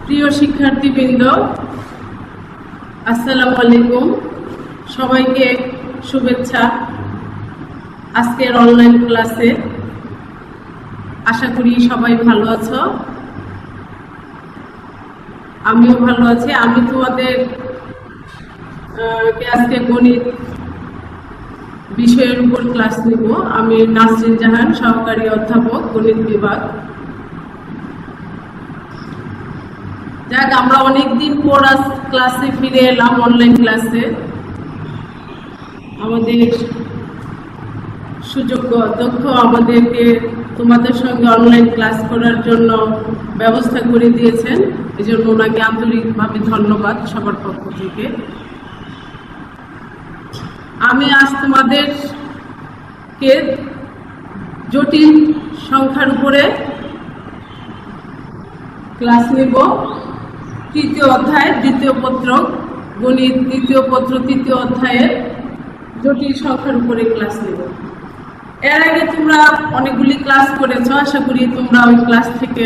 প্রিয় শিক্ষার্থীবৃন্দ, আসসালামু আলাইকুম। সবাইকে শুভেচ্ছা আজকের অনলাইন ক্লাসে। আশা করি সবাই ভালো আছো। আমিও ভালো আছি। আমি তোমাদের আজকে গণিত বিষয়ের উপর ক্লাস নিব। আমি নাসরিন জাহান, সহকারী অধ্যাপক, গণিত বিভাগ। যাক, আমরা অনেকদিন পর ক্লাসে ফিরে এলাম, অনলাইন ক্লাসে। আমাদের সুযোগ্য অধ্যক্ষ আমাদেরকে তোমাদের সঙ্গে অনলাইন ক্লাস করার জন্য ব্যবস্থা করে দিয়েছেন। এই জন্য ওনাকে আন্তরিকভাবে ধন্যবাদ সবার পক্ষ থেকে। আমি আজ তোমাদেরকে জটিল সংখ্যার উপরে ক্লাস নেব। তৃতীয় অধ্যায়, দ্বিতীয় পত্র, গণিত দ্বিতীয় পত্র, তৃতীয় অধ্যায়ের জটিল সংখ্যার উপরে ক্লাস নেব। এর আগে তোমরা অনেকগুলি ক্লাস করেছ। আশা করি তোমরা ওই ক্লাস থেকে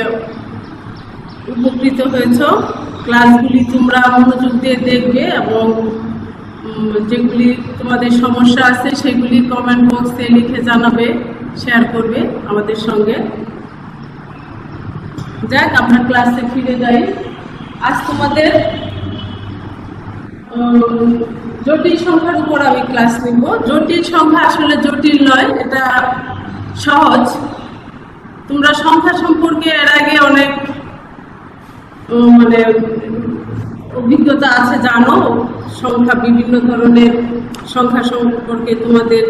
উপকৃত হয়েছ। ক্লাসগুলি তোমরা মনোযোগ দিয়ে দেখবে এবং যেগুলি তোমাদের সমস্যা আছে সেগুলি কমেন্ট বক্সে লিখে জানাবে, শেয়ার করবে আমাদের সঙ্গে। যাক, আমরা ক্লাসে ফিরে যাই। আজ তোমাদের জটিল সংখ্যার উপর আমি ক্লাস নিব। জটিল সংখ্যা আসলে জটিল নয়, এটা সহজ। তোমরা সংখ্যা সম্পর্কে এর আগে অনেক অভিজ্ঞতা আছে, জানো। সংখ্যা, বিভিন্ন ধরনের সংখ্যা সম্পর্কে তোমাদের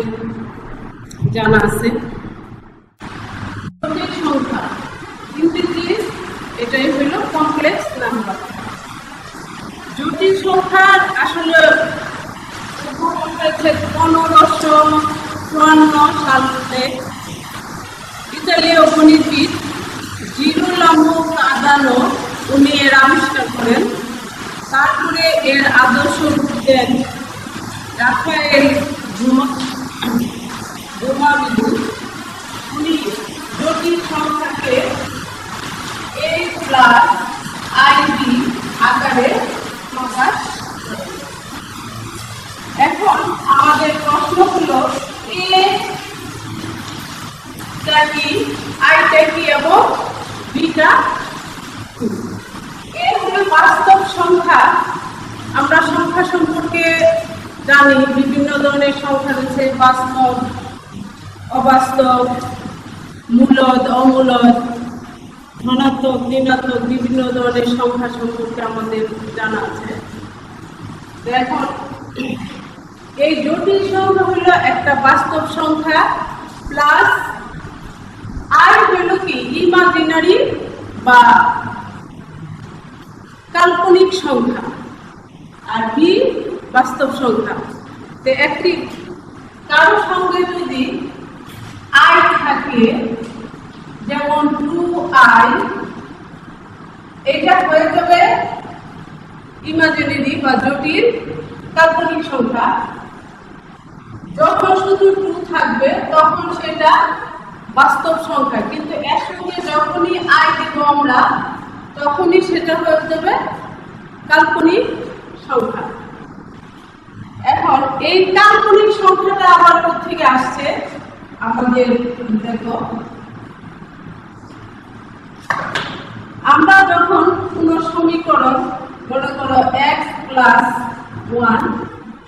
জানা আছে। জটিল সংখ্যা ইংরেজি এটাই হইল কমপ্লেক্স নাম্বার। জটিল সংখ্যার আসলে 1554 সালে ইতালীয় গণিতবিদ জিরোলামো কার্দানো উনি এর আবিষ্কার করেন। তারপরে এর আদর্শ রূপ দেন রাফায়েল রোমাবিদু। উনি জটিল সংখ্যাকে a প্লাস ib আকারে প্রকাশ করেন। এখন আমাদের প্রশ্ন হলো a টা কি, i টা কি এবং b টা কি? এ হলো বাস্তব সংখ্যা। আমরা সংখ্যা সম্পর্কে জানি, বিভিন্ন ধরনের সংখ্যা রয়েছে, বাস্তব, অবাস্তব, মূলদ, অমূলদ, ধনাত্মক, ঋণাত্মক, বিভিন্ন ধরনের সংখ্যা সম্পর্কে আমাদের জানা আছে। এখন এই জটিল সংখ্যা হলো একটা বাস্তব সংখ্যা, প্লাস আর হলো কি ইমাজিনারি বা কাল্পনিক সংখ্যা, আর বি বাস্তব সংখ্যা। তো একটি কারো সঙ্গে যদি আই থাকে, যেমন 2i, এটা হয়ে যাবে ইমাজিনারি বা জটিল কাল্পনিক সংখ্যা। যখন শুধু 2 থাকবে তখন সেটা বাস্তব সংখ্যা, কিন্তু এর সঙ্গে যখনই i দেব আমরা তখনই সেটা হয়ে যাবে কাল্পনিক সংখ্যা। এখন এই কাল্পনিক সংখ্যাটা আবার কোথেকে আসছে আমাদের দেখো। আমরা যখন কোন সমীকরণ, মনে করো x প্লাস 1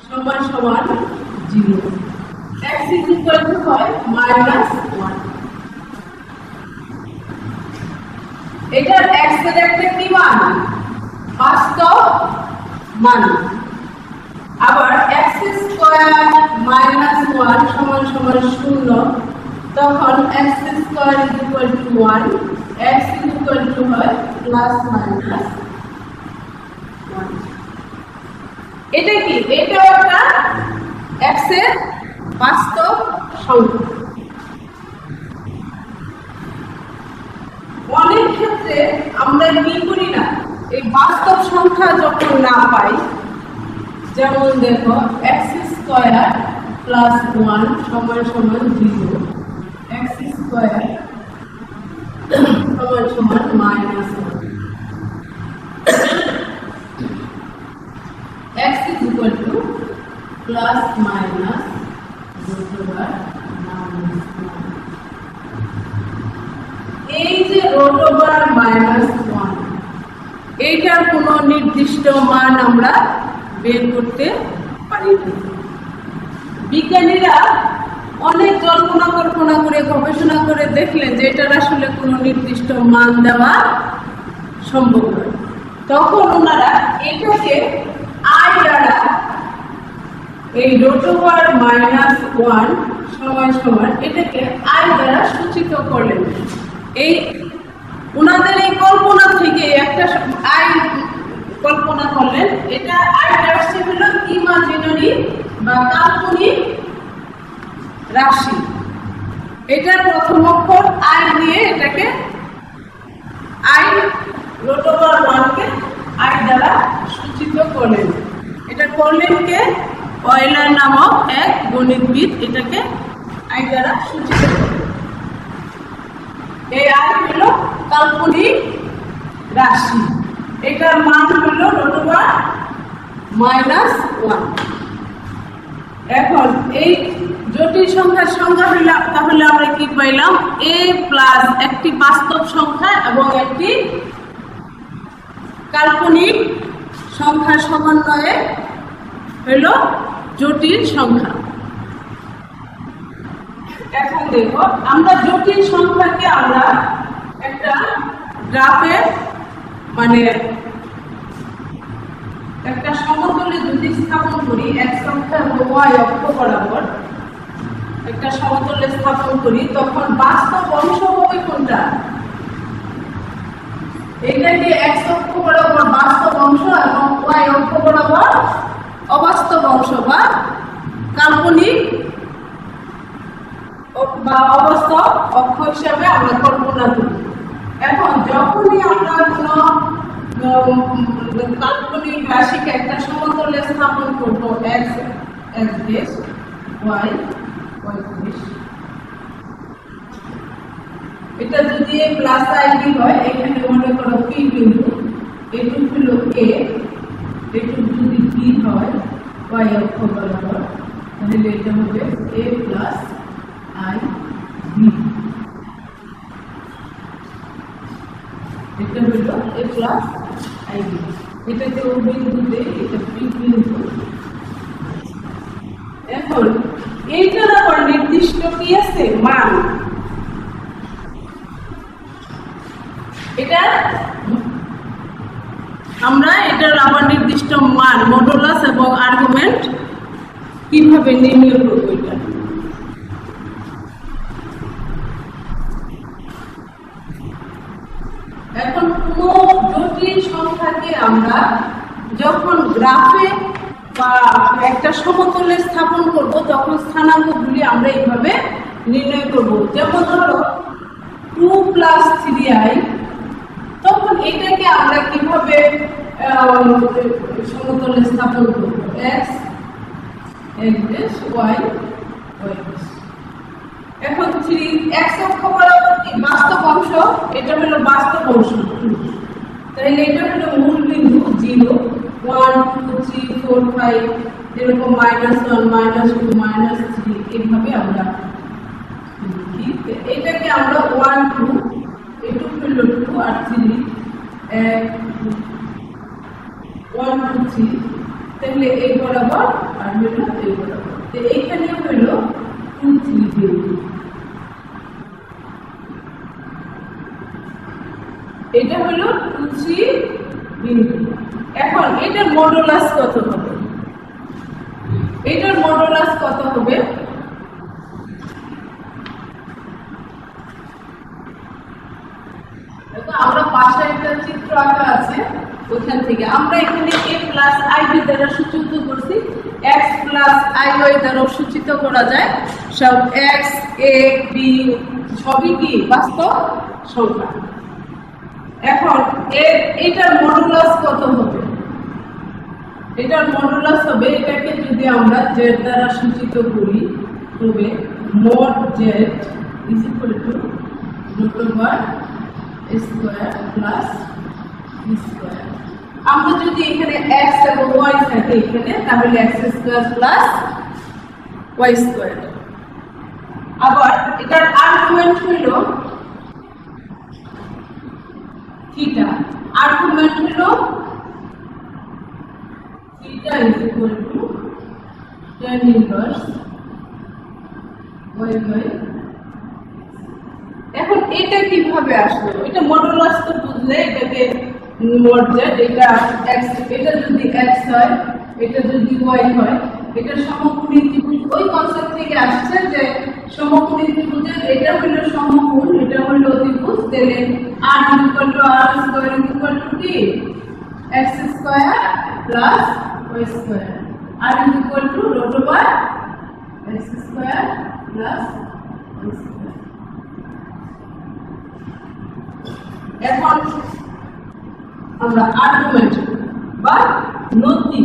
সমান সমান 0, x ইকুয়াল টু হয় -1। এটার x এর একটা কি মান? বাস্তব মান। আবার x স্কয়ার -1 সমান সমান 0, তখন x square equal two 1, x equal two হয় প্লাস মাইনাস 1। এটা কি? এটাও একটা x এর বাস্তব সংখ্যা। অনেক ক্ষেত্রে আমরা কি করি না, এই বাস্তব সংখ্যা যখন না পাই, যেমন দেখো x স্কয়ার প্লাস 1 সমান সমান 0, x স্কয়ার সমান সমান -1। Plus minus root over minus 1। এই যে রুট ওভার মাইনাস 1, এইটার কোনো নির্দিষ্ট মান আমরা বের করতে পারি না। বিজ্ঞানীরা অনেক কল্পনা করে গবেষণা করে দেখলেন যে এটার আসলে কোনো নির্দিষ্ট মান দেওয়া সম্ভব নয়। তখন ওনারা এটাকে আই দ্বারা, এই রুট ওভার মাইনাস 1 সমান এটাকে আই দ্বারা সূচিত করলেন। এই ওনাদের এই কল্পনা থেকে একটা আই কল্পনা করলেন, এটা আইটা আসছে হলো ইমাজিনারি বা কাল্পনিক রাশি। এটার প্রথম অক্ষর আই দিয়ে এটাকে আই রুট ওভার 1 কে আই দ্বারা সূচিত করলেন। এটা করলেন কে? অয়েলার নামক এক গণিতবিদ এটাকে আই দ্বারা সূচিত করলেন। এই আই হলো কাল্পনিক রাশি, এটার মান হলো রুট ওভার মাইনাস 1। এখন এই জটিল সংখ্যার সংখ্যা হইল, তাহলে আমরা কি পাইলাম? a প্লাস একটি বাস্তব সংখ্যা এবং একটি কাল্পনিক সংখ্যার সমন্বয়ে হইল জটিল সংখ্যা। এখন দেখো, আমরা জটিল সংখ্যাকে আমরা একটা গ্রাফে মানে একটা সমতলে যদি স্থাপন করি, x অক্ষ এবং y অক্ষ বরাবর একটা সমতলে স্থাপন করি, তখন বাস্তব অংশ হবে কোনটা? এটা যে x অক্ষ বরাবর বাস্তব অংশ এবং y অক্ষ বরাবর অবাস্তব অংশ বা কাল্পনিক বা অবাস্তব অক্ষ হিসাবে আমরা কল্পনা করি। এখন যখনই আমরা কোনো কাল্পনিক রাশিকে একটা সমতলে স্থাপন করব, x দেশ, y দেশ, এটা যদি প্লাস আইডি হয়, এখানে মনে করো p বিন্দু, এটুকু হলো a, এটুকু যদি b হয় y অক্ষ বরাবর, তাহলে এটা হবে a প্লাস i b। এটা হলো a প্লাস i b। এটাকে ও বিন্দু দেই, এটা p বিন্দু। এখন এইটার আবার নির্দিষ্ট কি আছে? মান। এটা আমরা এটার আবার নির্দিষ্ট মান, মডুলাস এবং আর্গুমেন্ট কিভাবে নির্ণয় করব? এটা এখন কোন জটিল সংখ্যাকে আমরা যখন গ্রাফে বা একটা সমতলে স্থাপন করব, তখন স্থানাঙ্কগুলি আমরা এইভাবে নির্ণয় করব। যেমন ধরো 2 প্লাস 3i, তখন এটাকে আমরা কিভাবে সমতলে স্থাপন করব? x দেশ, y দেশ। এখন 3x অক্ষ বরাবর কি বাস্তব অংশ? এটা হলো বাস্তব অংশ 2, তাহলে এটা হলো মূল বিন্দু 0 1 2 3 4 5, এরকম -1 -2 -3 এইভাবে আমরা লিখি। এটাকে আমরা 1 2, এটুকু হলো 2 আর 3 1 2 3, তাহলে এই বরাবর আর হলো এই বরাবর। তো এইখানে হলো 2 3 বিন্দু, এটা হলো 2 3 বিন্দু। এখন এটার মডুলাস কত হবে? এটার মডুলাস কত হবে? আমরা পাশে একটা চিত্র আঁকা আছে, ওখান থেকে আমরা এখানে a প্লাস ib দ্বারা সূচিত করছি, x প্লাস iy দ্বারা সূচিত করা যায়। সব x a b সবই কি বাস্তব সংখ্যা। এখন এটার মডুলাস কত হবে? এটার মডুলাস হবে, এটাকে যদি আমরা z দ্বারা সূচিত করি, তবে mod z is equal to root over a square plus b square আমরা যদি এখানে x এবং y থাকে এখানে, তাহলে x square plus y square. আবার এটার আর্গুমেন্ট হলো থিটা, আর্গুমেন্ট হলো theta is equal to tan inverse y by. এখন এটা কিভাবে আসলো? এটা মডুলাস তো বুঝলে এটাকে মোড জেড, এটা x, এটা যদি x হয়, এটা যদি y হয়, এটা সমকোণী ত্রিভুজ। ওই কনসেপ্ট থেকে আসছে যে সমকোণী ত্রিভুজের এটা হলো সমকোণ, এটা হলো অতিভুজ, তাহলে r equal to r square equal to কি x square plus y square. r equal to root over x square plus y square. এখন আমরা আর্গুমেন্ট বা নতি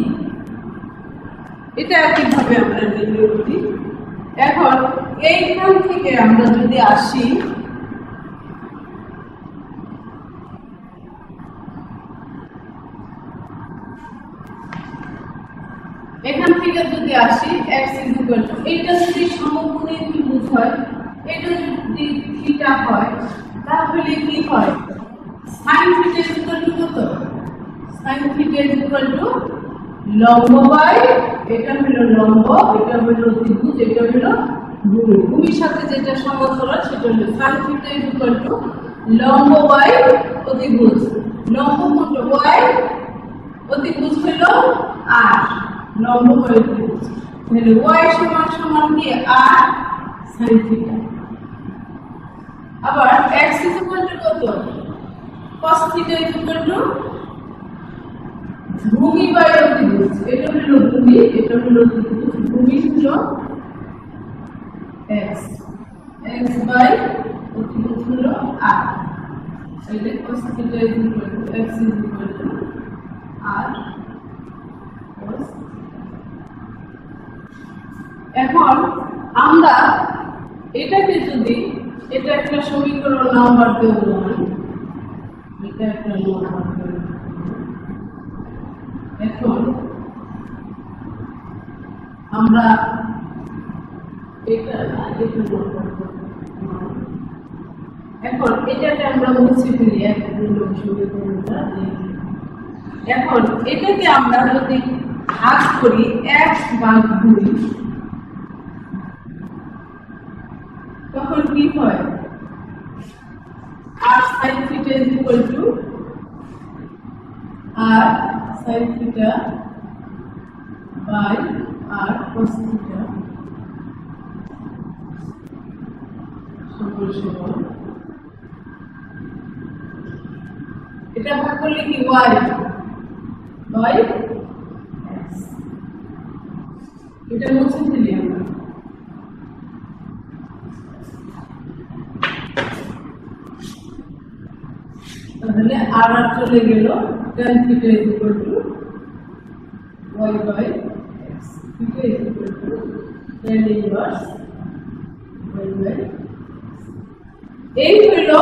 এটা কিভাবে আমরা নির্ণয় করি? এখন এইখান থেকে আমরা যদি আসি, এখান থেকে যদি আসি x ইকুয়াল টু, এটা যদি সমকোণী ত্রিভুজ হয়, এটা যদি থিটা হয়, তাহলে কি হয়? sin থিটা ইকুয়াল টু কত? sin থিটা ইকুয়াল টু লম্ব বাই, এটা হলো লম্ব, এটা হলো ত্রিভুজ, এটা হলো ভূমি। ভূমির সাথে যেটা সমান্তরাল সেটা হলো sin থিটা ইকুয়াল টু লম্ব বাই অতিভুজ। লম্ব কোণটা y, অতিভুজ হলো r, লম্ব বাই অতিভুজ। তাহলে y সমান সমান কি r sin থিটা। আবার x ইকুয়াল টু কত? cos থিটা ইকুয়াল টু ভূমি বাই অতিভুজ। এটা হলো ভূমি, এটা হলো অতিভুজ। ভূমি হলো x, x বাই অতিভুজ হলো r। তাহলে cos theta equal to x equal to r cos। এখন আমরা এটাকে যদি, এটা একটা সমীকরণ নাম্বার দেব, এটা একটা নাম্বার দেব। এখন আমরা এটা এখন এটাকে আমরা মুছে ফেলি, সমীকরণটা। এখন এটাকে আমরা যদি ভাগ করি 1/2, তখন কি হয়? r sin theta is equal to r sin theta by r cos theta সমান। এটা ভাগ করলে কি y by x। এটা মুছে ফেলি আমরা। তাহলে r চলে গেল, tan theta is equal to y by x, theta is equal to tan inverse y by x। এই হইল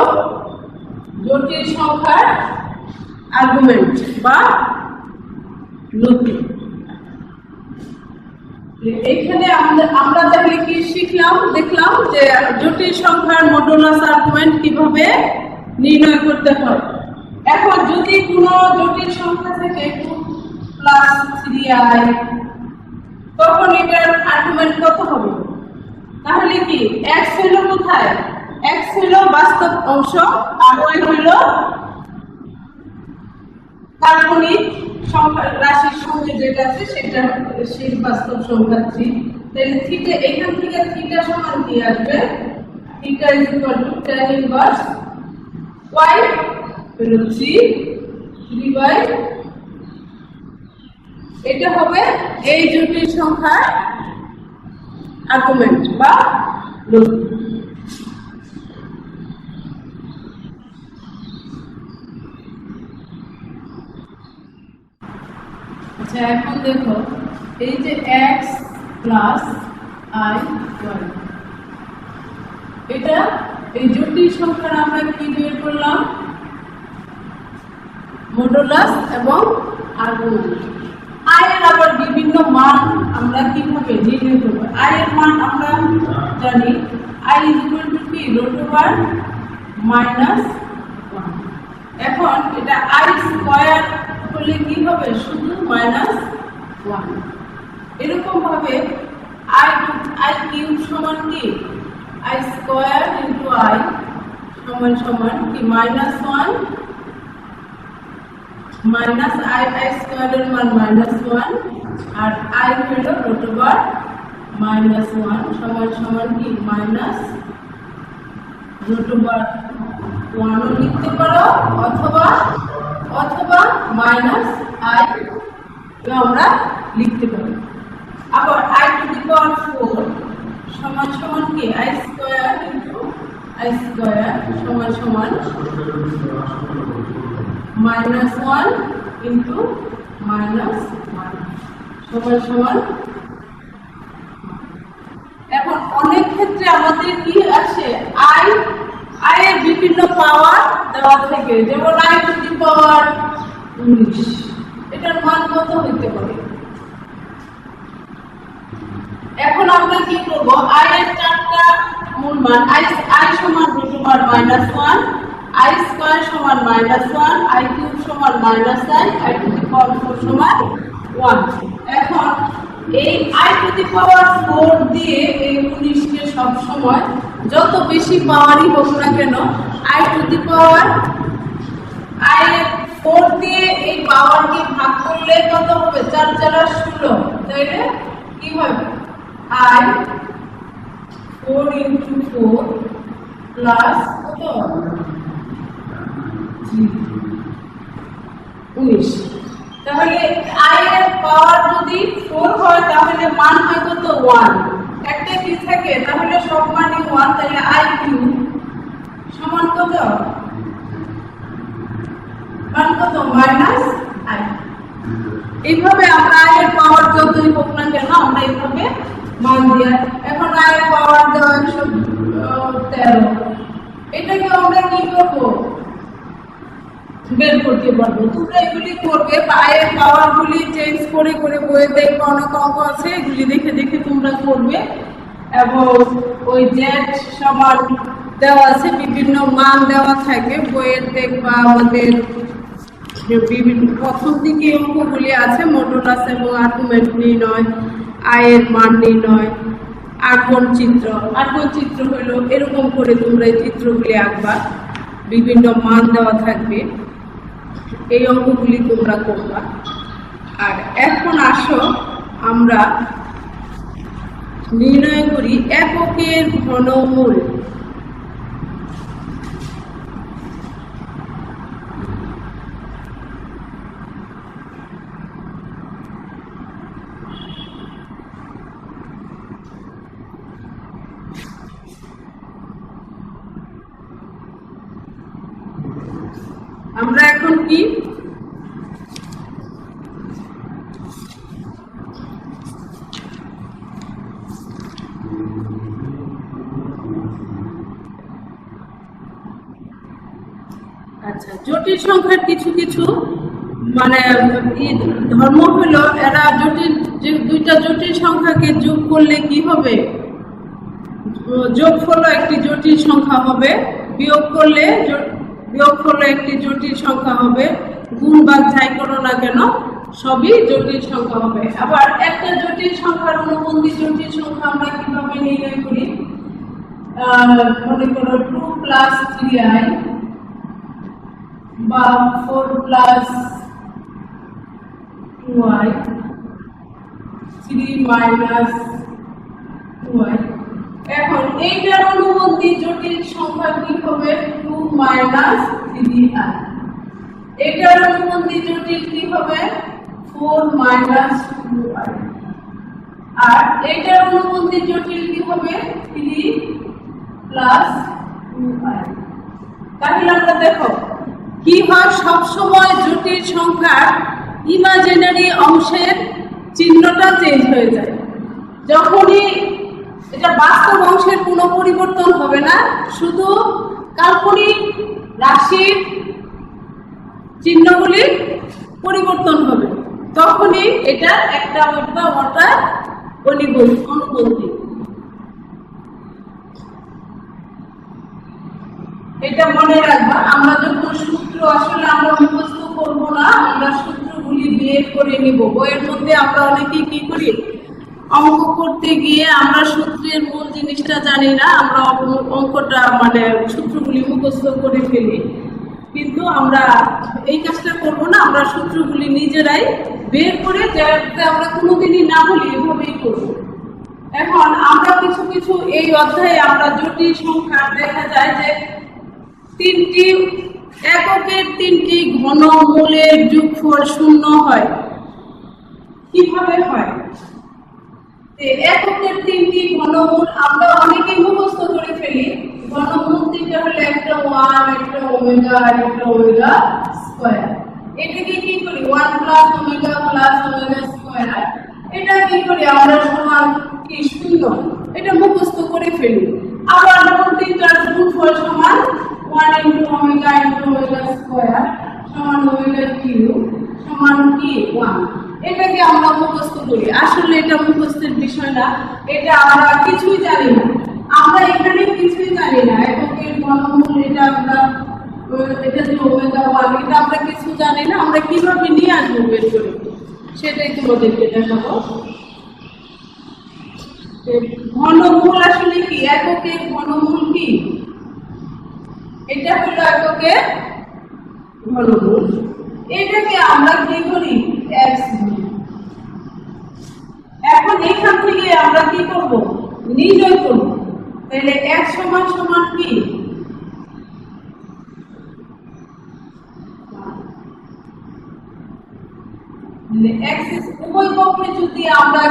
জটিল সংখ্যার আর্গুমেন্ট বা নতি। এখানে আমরা তাহলে কি শিখলাম? দেখলাম যে জটিল সংখ্যার মডুলাস আর্গুমেন্ট কিভাবে নির্ণয় করতে হয়। এখন যদি কোনো জটিল সংখ্যা থেকে +3i, তখন এটার আর্গুমেন্ট কত হবে? তাহলে কি x হলো কোথায়? x হলো বাস্তব অংশ, আর y হলো কাল্পনিক সংখ্যা রাশির সঙ্গে যেটা আছে সেটা সেই বাস্তব সংখ্যা 3। তাহলে থিটা, এখান থেকে থিটা সমান কি আসবে? Theta is equal to tan inverse y হলো 3 বাই, এটা হবে এই জটিল সংখ্যার আর্গুমেন্ট বা নতি। আচ্ছা, এখন দেখো এই যে x প্লাস i y, এটা এই জটিল সংখ্যার আমরা কি বের করলাম? মডুলাস এবং আর্গুমেন্ট। আই এর আবার বিভিন্ন মান আমরা কিভাবে নির্ণয় করব? আই এর মান আমরা জানি আই ইজ ইকুয়াল টু কি রুট ওভার মাইনাস 1। এখন এটা আই স্কয়ার করলে কি হবে? শুধু মাইনাস 1। এরকম ভাবে আই কিউব সমান কি আই স্কয়ার ইনটু আই সমান সমান কি মাইনাস 1 মাইনাস আই স্কয়ারের মান মাইনাস 1 আর আই হলো রুট ওভার মাইনাস 1 সমান সমান কি মাইনাস রুট ওভার 1 লিখতে পারো অথবা মাইনাস আই আমরা লিখতে পারি। আবার আই টু দি পাওয়ার 4 সমান সমান কি I square into I square সমান সমান মাইনাস 1 ইনটু মাইনাস 1 সমান সমান। এখন অনেক ক্ষেত্রে আমাদের কি আছে আই এর বিভিন্ন পাওয়ার দেওয়া থাকে, যেমন আই টু দি পাওয়ার 19 এটার মান কত হতে পারে? এখন আমরা কি করব? আই এর চারটা মূল মান আই সমান root over minus 1 i square সমান মাইনাস 1 আই কিউব সমান minus i to the power 4 সমান 1। এখন এই আই টু দি পাওয়ার 4 দিয়ে এই 19 কে সব সময় যত বেশি পাওয়ারই হোক না কেন I to the power I 4 দিয়ে এই পাওয়ারকে ভাগ করলে কত হবে? 4 4 16 তাইলে কি হবে? আই 4 ইনটু 4 প্লাস কত 19। তাহলে আই এর পাওয়ার যদি 4 হয় তাহলে মান হয় কত? 1। একটা কি থাকে তাহলে সব মানই 1, তাহলে আই কিউব সমান কত? মান কত? Minus I. এইভাবে আমরা আই এর পাওয়ার যতই হোক না কেন আমরা এইভাবে মান দিয়া। এখন আই এর পাওয়ার দেওয়া 13, এটাকে আমরা কি করব? বের করতে পারবো। তোমরা এগুলি করবে, আই এর পাওয়ার গুলি চেঞ্জ করে করে বইয়ে দেখবে অনেক অঙ্ক আছে, এগুলি দেখে দেখে তোমরা করবে। এবং ওই জেড সমান দেওয়া আছে, বিভিন্ন মান দেওয়া থাকে বইয়ের দেখবা আমাদের বিভিন্ন প্রথম দিকে অঙ্কগুলি আছে মডুলাস এবং আর্গুমেন্ট নির্ণয়, আই এর মান নির্ণয়, আর্গন চিত্র হলো এরকম করে তোমরা এই চিত্রগুলি আঁকবা, বিভিন্ন মান দেওয়া থাকবে, এই অঙ্কগুলি তোমরা করবা। আর এখন আসো আমরা নির্ণয় করি এককের ঘনমূল। আমরা এখন কি আচ্ছা জটিল সংখ্যার কিছু কিছু মানে ধর্ম হলো এরা জটিল দুইটা জটিল সংখ্যাকে যোগ করলে কি হবে? যোগফল একটি জটিল সংখ্যা হবে, বিয়োগ করলে একটি জটিল সংখ্যা হবে, গুণ ভাগ যাই করো না কেন সবই জটিল সংখ্যা হবে। আবার একটা জটিল সংখ্যার অনুবন্ধী জটিল সংখ্যা আমরা কিভাবে নির্ণয় করি? মনে করো 2 + 3i বা 4 + 2i 3 - 2i। এখন এইটার অনুবন্ধী জটিল সংখ্যা কি হবে? 2 - 3i। এটার অনুবন্ধী জটিল কি হবে? 4 - 2i। আর এটার অনুবন্ধী জটিল কি হবে? 3 + 2i। তাহলে আমরা দেখো কি হয়, সবসময় জটিল সংখ্যার ইমাজিনারি অংশের চিহ্নটা চেঞ্জ হয়ে যায়। যখনই এটা বাস্তব অংশের কোনো পরিবর্তন হবে না, শুধু কাল্পনিক রাশির চিহ্নগুলি পরিবর্তন হবে, তখনই এটা একটা ওটা অনুবন্ধী। এটা মনে রাখবা, আমরা যখন সূত্র আসলে আমরা মুখস্থ করবো না, আমরা সূত্রগুলি বের করে নিব। বইয়ের মধ্যে আমরা অনেকে কি করি, অঙ্ক করতে গিয়ে আমরা সূত্রের মূল জিনিসটা জানি না, আমরা অঙ্কটা মানে সূত্রগুলি মুখস্থ করে ফেলি। কিন্তু আমরা এই কাজটা করবো না, আমরা সূত্রগুলি নিজেরাই বের করে যাতে আমরা কোনোদিনই না বলি, এভাবেই করবো। এখন আমরা কিছু কিছু এই অধ্যায়ে আমরা জটিল সংখ্যা দেখা যায় যে তিনটি এককের তিনটি ঘনমূলের যোগফল 0 হয়। কিভাবে হয়? এককের তিনটি ঘনমূল আমরা অনেকেই মুখস্থ করে ফেলি। ঘনমূল তিনটা হলে একটা 1, একটা ওমেগা, আর একটা ওমেগা স্কয়ার। এটাকে কি করি? 1 প্লাস ওমেগা স্কয়ার। এটা কি করি আমরা? সমান কি 0, এটা মুখস্থ করে ফেলি। আবার যখন তিনটার যোগফল সমান 1 ইনটু ওমেগা স্কয়ার সমান ওমেগা কিউব সমান কি 1, এটাকে আমরা মুখস্থ করি। আসলে এটা মুখস্থের বিষয় না, এটা আমরা কিছুই জানি না। আমরা এখানে কিছুই জানি না। এককের ঘনমূল এটা আমরা, এটা যে ওমেগা 1, এটা আমরা কিছু জানি না। আমরা কিভাবে নিয়ে আসবো বের করে, সেটাই তোমাদেরকে দেখাবো। ঘনমূল আসলে কি? এককের ঘনমূল কি? এটা হলো এককের ঘনমূল। এটাকে আমরা কি করি? x ধরি। এখন এখান থেকে আমরা কি করব? নির্ণয় করব। তাহলে x সমান সমান কি? x উভয় পক্ষে যদি আমরা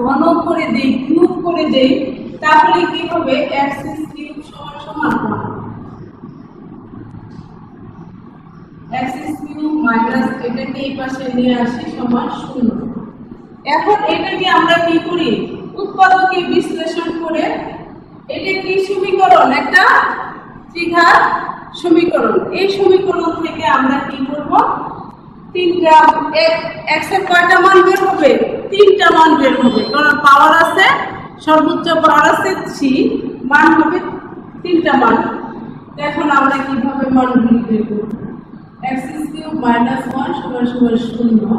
ঘন করে দেই, কিউব করে দেই, তাহলে কি হবে? x কিউব সমান সমান 1। x কিউব মাইনাস এটাকে এই পাশে নিয়ে আসি সমান 0। এখন এটাকে আমরা কি করি? উৎপাদকে বিশ্লেষণ করে, এটা কি সমীকরণ? একটা ত্রিঘাত সমীকরণ। এই সমীকরণ থেকে আমরা কি করব? তিনটা x এর কয়টা মান বের হবে? তিনটা মান বের হবে, কারণ পাওয়ার আছে, সর্বোচ্চ পাওয়ার আছে 3, মান হবে তিনটা মান। এখন আমরা কিভাবে মানগুলি বের করব? x কিউব মাইনাস 1 সমান সমান 0,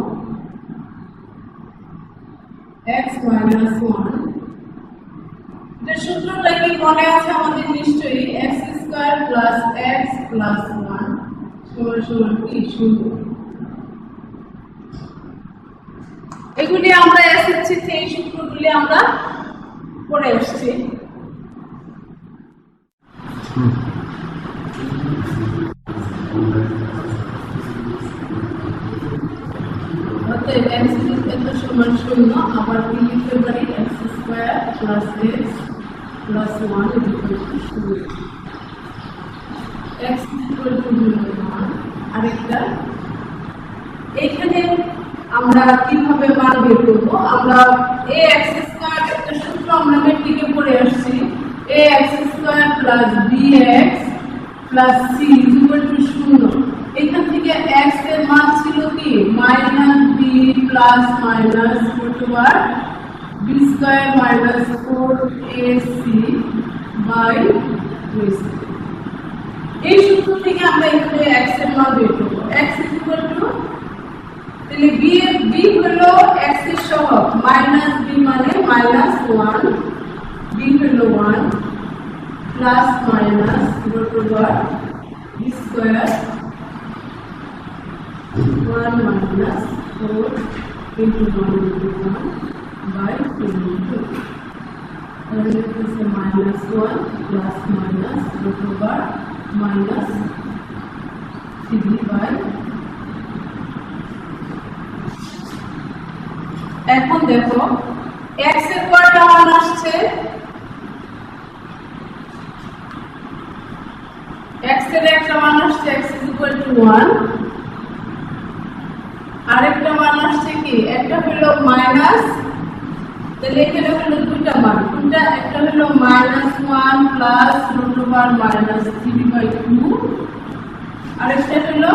x মাইনাস 1। এটা সূত্রটা কি মনে আছে আমাদের নিশ্চয়ই? x square plus x plus 1 সমান সমান কি 0। এগুলি আমরা এসএসসি তে এই সূত্রগুলি আমরা পড়ে আসছি। অতএব x সমান 0, আবার কি লিখতে পারি? x square plus x plus 1 0। x 1। আরেকটা এখানে আমরা কিভাবে মান বের করব? আমরা ax স্কয়ার একটা সূত্র আমরা মেট্রিকে পড়ে আসছি, ax square plus bx plus c equal to 0। এখান থেকে x এর মান ছিল কি? Minus b plus minus √ b square minus 4ac by 2c। এই সূত্র থেকে আমরা এখানে x এর মান বের করব। x ইকুয়াল টু, তাহলে b হলো x এর সহগ, মাইনাস b মানে মাইনাস 1, b হলো 1 plus minus √ b square 1 minus 4 into 1 by 2। তাহলে হচ্ছে minus 1 plus minus √ minus 3 by. এখন দেখো x এর কয়টা মান আসছে? x এর একটা মান আসছে x = 1, আরেকটা মান আসছে কি? একটা হলো মাইনাস, তাহলে এখানে হলো দুইটা মান, কোনটা? একটা হলো -1 প্লাস √ -3/2, আরেকটা হলো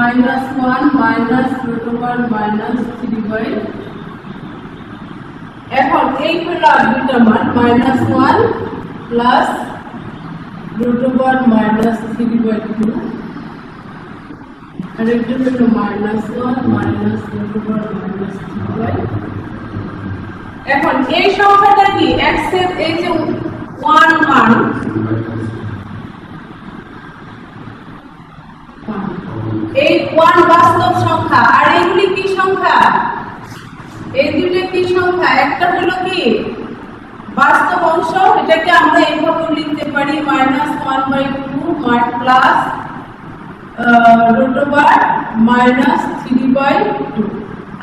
-1 মাইনাস রুট ওভার -3/। এখন এই হলো আর দুইটা মান, -1 প্লাস রুট ওভার -3/2, আর একটা হলো -1 মাইনাস রুট ওভার -3/। এখন এই সংখ্যাটা কি x এর এই যে 1 মান, এই 1 বাস্তব সংখ্যা, আর এইগুলি কি সংখ্যা? এই দুটো কি সংখ্যা? একটা হলো কি বাস্তব অংশ, এটাকে আমরা এইভাবে লিখতে পারি -1/2 প্লাস রুট ওভার -3/2।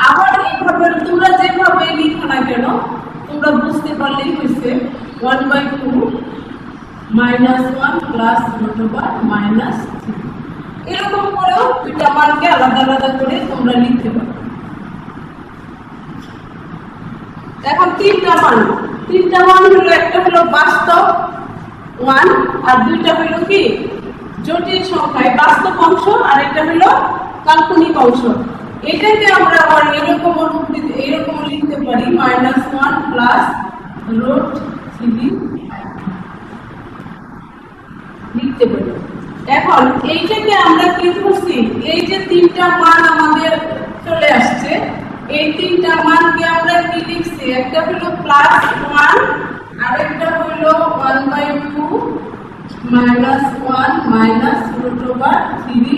আবার এইভাবে তোমরা যেভাবে লিখো না কেন তোমরা বুঝতে পারলেই হয়েছে 1/2 -1 প্লাস রুট ওভার -3। এরকম করেও দুইটা মানকে আলাদা আলাদা করে তোমরা লিখতে পারো। এখন তিনটা মান হলো, একটা হলো বাস্তব 1 আর দুইটা হলো কি জটিল সংখ্যা বাস্তব অংশ, আর একটা হলো কাল্পনিক অংশ। এটাকে আমরা আবার এরকম লিখতে পারি -1 প্লাস √3 লিখতে পারি। এখন এইটাকে আমরা কি করছি, এই যে তিনটা মান আমাদের চলে আসছে, এই তিনটা মানকে আমরা কি লিখছি, একটা হলো +1 আর একটা হলো 1/2 -1 মাইনাস √3i/।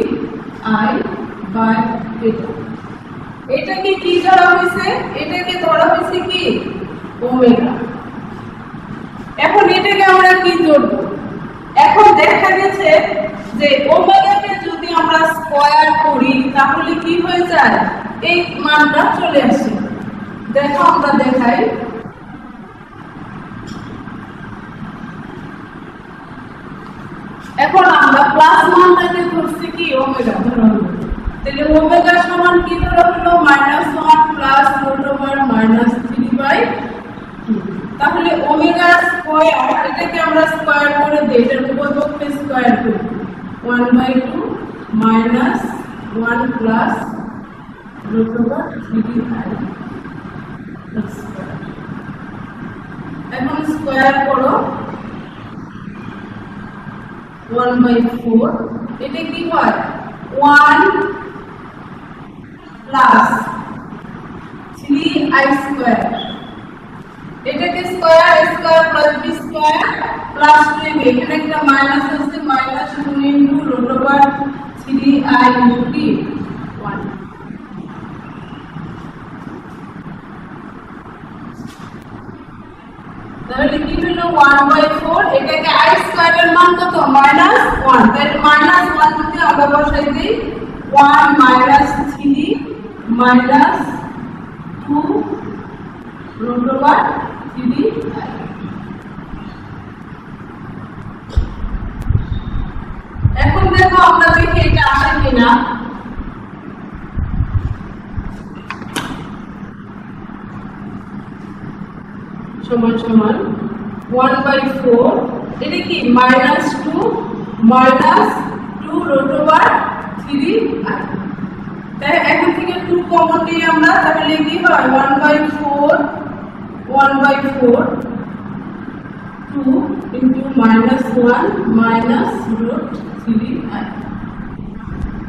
এটাকে কি ধরা হয়েছে? এটাকে ধরা হয়েছে কি ওমেগা। এখন এটাকে আমরা কি ধরব? এখন দেখা গেছে যে ওমেগাকে যদি আমরা স্কয়ার করি তাহলে কি হয়ে যায়, এই মানটা চলে আসে। দেখো আমরা দেখাই, এখন আমরা প্লাস মানটাকে ধরছি কি ওমেগা ধরা হলো, তাহলে ওমেগা সমান কি ধরা হলো -1 প্লাস রুট ওভার -3/2। তাহলে ওমেগা স্কয়ার, এটাকে আমরা স্কয়ার করে দেই, এটার উভয়পক্ষে স্কয়ার করি 1/2 -1 প্লাস রুট ওভার 3i। এখন স্কয়ার করো 1/4, এটা কি হয় 1 প্লাস 3i²। এটাকে square plus b square plus 2, এখানে একটা মাইনাস আছে, -2 into root over 3i into 1। তাহলে কি হলো 1/4, এটাকে i² এর মান কত -1, তাহলে -1 যদি আমরা বসাই দিই 1 -3 -2 রুট ওভার 3i। এখন দেখো আমরা দেখি এটা আসে কিনা। সমান সমান 1/4, এটা কি -2 রুট ওভার 3i। তাই এখন থেকে 2 কমন নিয়ে আমরা, তাহলে কি হয় 1/4 2 ইনটু -1 মাইনাস √3i।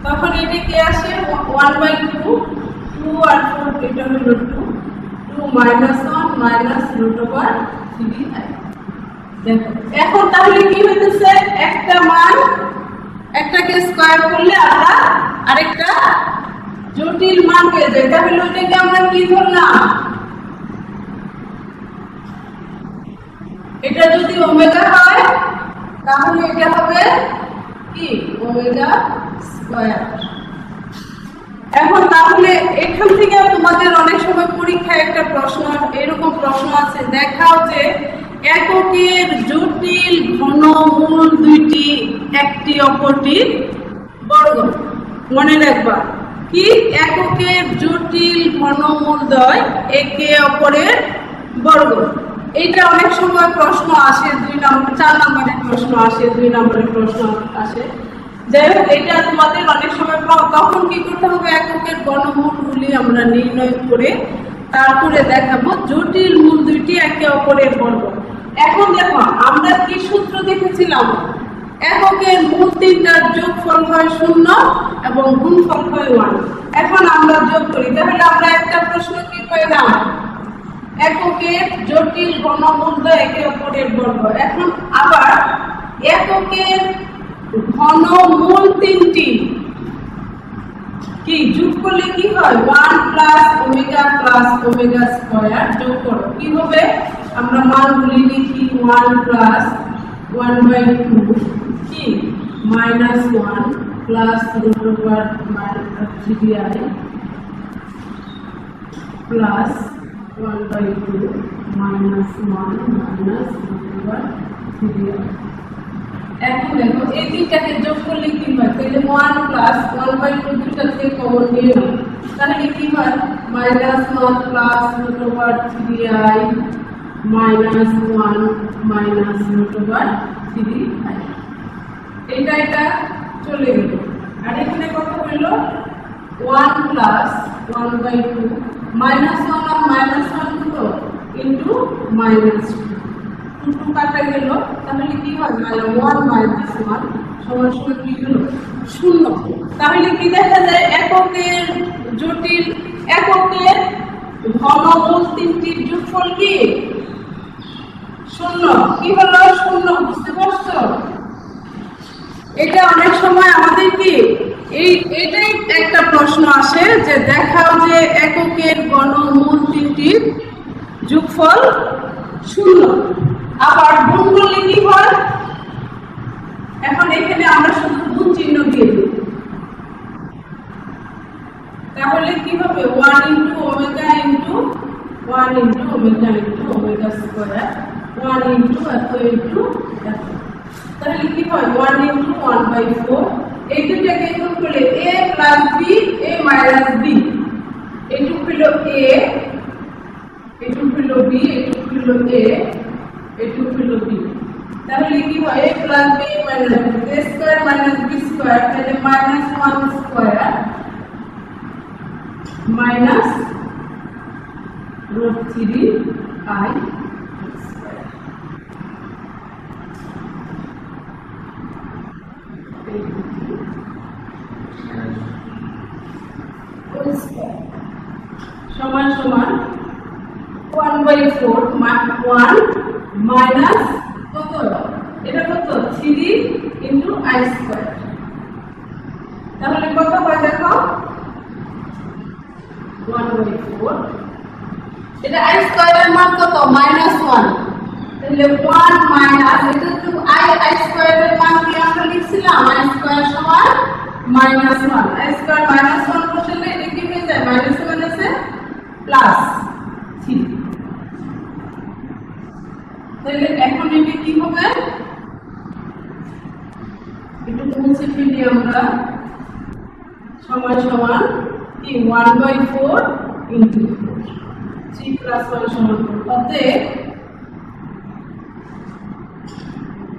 তখন এটা কি আসে 1/2 2 আর 4, এটা হলো 2 -1 মাইনাস √3i। দেখো এখন তাহলে কি হইতেছে, একটা মান একটাকে স্কয়ার করলে আমরা আরেকটা জটিল মান পেয়ে যাই। তাহলে ওইটাকে আমরা কি ধরলাম, এটা যদি ওমেগা হয় তাহলে এটা হবে কি ওমেগা স্কয়ার। এখন তাহলে এখান থেকে তোমাদের অনেক সময় পরীক্ষায় একটা প্রশ্ন, এরকম প্রশ্ন আছে, দেখাও যে এককের জটিল ঘনমূল দুইটি একটি অপরটির বর্গ। মনে রাখবা কি, এককের জটিল ঘনমূলদ্বয় একে অপরের বর্গ। এটা অনেক সময় প্রশ্ন আসে 2 নম্বর 4 নম্বরের প্রশ্ন আসে, 2 নম্বরের প্রশ্ন আসে। যাই হোক, এটা তোমাদের অনেক সময় তখন কি করতে হবে, এককের ঘনমূলগুলি আমরা নির্ণয় করে তারপরে দেখাবো জটিল মূল দুইটি একে অপরের বর্গ। এখন দেখো আমরা কি সূত্র দেখেছিলাম, এককের মূল তিনটার যোগফল হয় 0 এবং গুণফল হয় 1। এখন আমরা যোগ করি, তাহলে আমরা একটা প্রশ্ন কি পেলাম, এককের জটিল ঘনমূল একে অপরের বর্গ। এখন আবার এককের ঘনমূল তিনটি কি যোগ করলে কি হয়, 1 প্লাস ওমেগা স্কয়ার যোগ করো। কি হবে, আমরা মানগুলি লিখি, 1 প্লাস 1/2 কি minus 1 plus root over 3i plus 1/2 minus 1 minus root over 3i। এখন দেখো এই তিনটাকে যোগ করলে কি হয়, তাহলে 1 প্লাস 1/2 দুটাকে কমন নিয়ে নাও, তাহলে কি হয় minus 1 plus root over 3i minus 1 minus root over 3i। এটা চলে গেল। আর এখানে কত হইল, 1 প্লাস 1/2 মাইনাস 1 আর মাইনাস 1 হলো ইন্টু মাইনাস 2 কাটা গেল, তাহলে কি হয় 1 মাইনাস 1 সমান সমান কি হলো 0। তাহলে কি দেখা যায়, এককের ঘনমূল তিনটির যোগফল কি 0। কি হলো 0, বুঝতে পারছো? এটা অনেক সময় আমাদের কি এটাই একটা প্রশ্ন আসে যে দেখাও যে এককের ঘনমূল তিনটির যোগফল 0। আবার গুণ করলে কি হয়, এখন এখানে আমরা শুধু গুণ চিহ্ন দিয়ে দিই, তাহলে কি হবে 1 into omega into 1 into omega into omega square 1 into এত ইন্টু এত, তাহলে কি হয় 1 ইন্টু 1/4। এই দুটাকে গুণ করলে a plus b a minus b, এইটুকু হলো a, এইটুকু হলো b, এইটুকু হলো a, এইটুকু হলো b। তাহলে কি হয় a plus b minus b square minus b square, তাহলে minus 1 square minus root 3i square. সমান সমান 1/4 1 মাইনাস কত, এটা কত 3 ইন্টু i স্কয়ার। তাহলে কত হয় দেখো 1/4, এটা i স্কয়ারের মান কত -1, তাহলে 1 মাইনাস এটা তো i স্কয়ারের মান কি আমরা লিখছিলাম, i স্কয়ার সমান -1, i স্কয়ার -1 বসালে এটা কি হয়ে যায় মাইনাস মাইনাসে প্লাস 3। তাহলে এখন এটা কি হবে, একটু মুছে ফেলি আমরা, সমান সমান কি 1/4 ইনটু 3 প্লাস 1 সমান 4।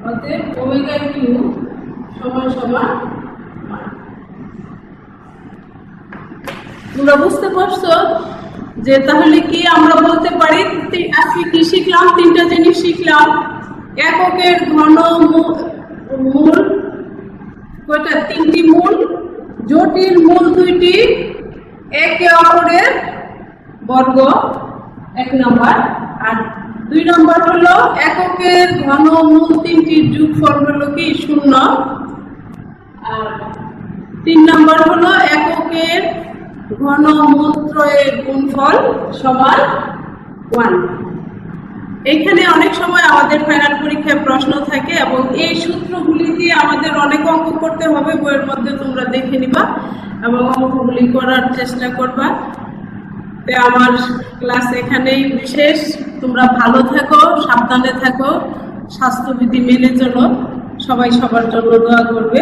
অতএব ওমেগা কিউ সমান সমান 1। তোমরা বুঝতে পারছো যে তাহলে কি আমরা বলতে পারি, আজকে কি শিখলাম, তিনটা জিনিস শিখলাম। এককের ঘনমূল কয়টা, তিনটি মূল, জটিল মূল দুইটি একে অপরের বর্গ 1 নম্বর, আর 2 নম্বর হলো এককের ঘনমূল তিনটির যোগফল হলো কি 0, আর 3 নম্বর হলো এককের ঘনমূল ত্রয়ের গুণফল সমান 1। এখানে অনেক সময় আমাদের ফাইনাল পরীক্ষায় প্রশ্ন থাকে এবং এই সূত্রগুলি দিয়ে আমাদের অনেক অঙ্ক করতে হবে, বইয়ের মধ্যে তোমরা দেখে নিবা এবং অঙ্কগুলি করার চেষ্টা করবা। তো আমার ক্লাস এখানেই বিশেষ, তোমরা ভালো থাকো, সাবধানে থাকো, স্বাস্থ্যবিধি মেনে চলো, সবাই সবার জন্য দোয়া করবে।